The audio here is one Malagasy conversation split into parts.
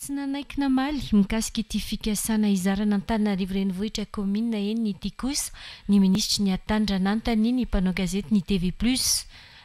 Tsy nanaiky namaly mikasika ity fikasana izarana Antananarivo renivohitra commune eny ity kosa ny ministra ny Atandra Nantany ny mpanao gazety ny TV+.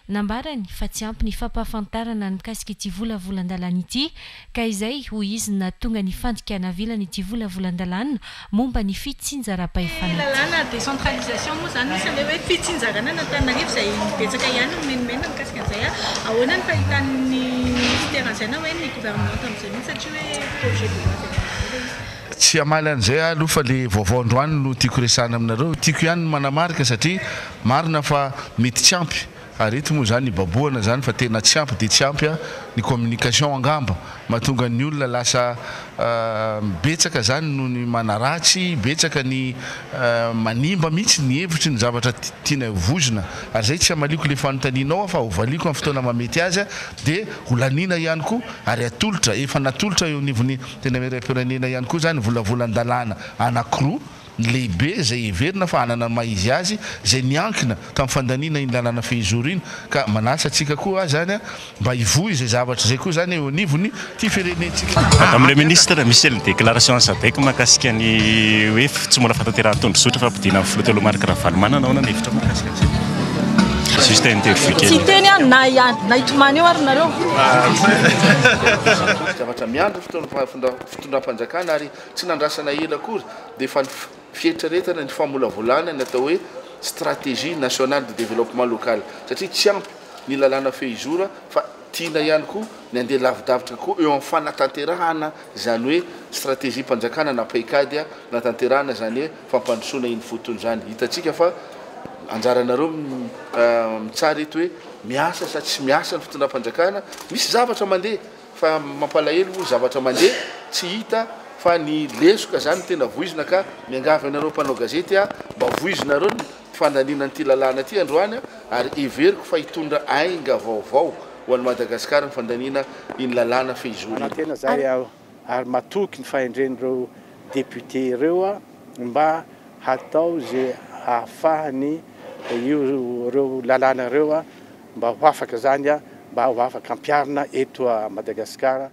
Nambarany fa tsy ampy ny fampahafantarana ny mikasika ity volavolan-dalana ity ka izay ho izy na tonga ny fandikana vilany ity volavolan-dalana momba ny fitsinjaram-pahefana. Lalana décentralisation moa zany misy le hoe fitsinjarana n'Antananarivo izay betsaka ihany no menimena mikasika an'izay ahoana ny fahitan'ny ministère zay na hoe ny gouvernement amin'izay mihitsy satria hoe projet de loi tsy amaly an'izay aloha fa le vaovao androany no tiako resana aminareo tiako ihany manamarika satria marina fa mety tsy ampy arety moa zany baboana zany fa tena tsy ampy de tsy ampy ny communication angamba mahatonga ny olona lasa betsaka zany no ny manaratsy betsaka ny manimba mihitsy ny hevitry ny zavatra tiana vozona ary zay tsy amaliko le fanontanianao fa hovaliko amin'ny fotoana mamety azy de holanina ihany koa ary atolotra efa natolotra eo nivony tena miram-pirenena ihany koa zany volavolan-dalana anankiroa lehibe zay everina fa anana maizy azy zay niankina tamin'ny fandaniana iny lalana fehizoro iny ka manasa atsika koa zany mba hivohy zay zavatra zay koa zany eo anivony ty firenentsika. Madame le ministre, misy le déclaration SADC mahakasika ny hoe tsy mora fataterana tondrozotra fa ampidina amin'ny filotelo Marc Ravalomanana naona ny hevitra mahakasika azy. Juste interview. Tsy teny na itomany eo ary nareo. Zavatra miandry fitondram-panjakana ary tsy nandrasana ela akory de fa fietreretana ny famolavolana ny atao hoe stratégie nationale de développement local satria tsy ampy ny lalana fehizora fa tiana ihany koa ny andeha lavidavitra koa eo amin'ny fanatanterahana zany hoe stratégie mpanjakana na paikady natanterahana zany hoe fampandrosoana iny fotony zany hitatsika fa anjaranareo mitsara eto hoe miasa sa tsy miasa ny fitondram-panjakana misy zavatra mandeha fa mampalahelo moa zavatra mandeha tsy hita fa ny lesoka zany tena voizina ka miangavy anareo mpanao gazety mba voizinareo ny fandaniana n'ity lalàna ty androany ary everiko fa hitondra ainga vaovao ho an'ny Madagasikara ny fandaniana iny lalàna fehizoro tena zay ary matoky ny fahendren'ireo député ireo mba hatao zay ahafahany ireo lalàna ireo mba ho afaka zany mba ho afaka ampiarina eto a Madagasikara.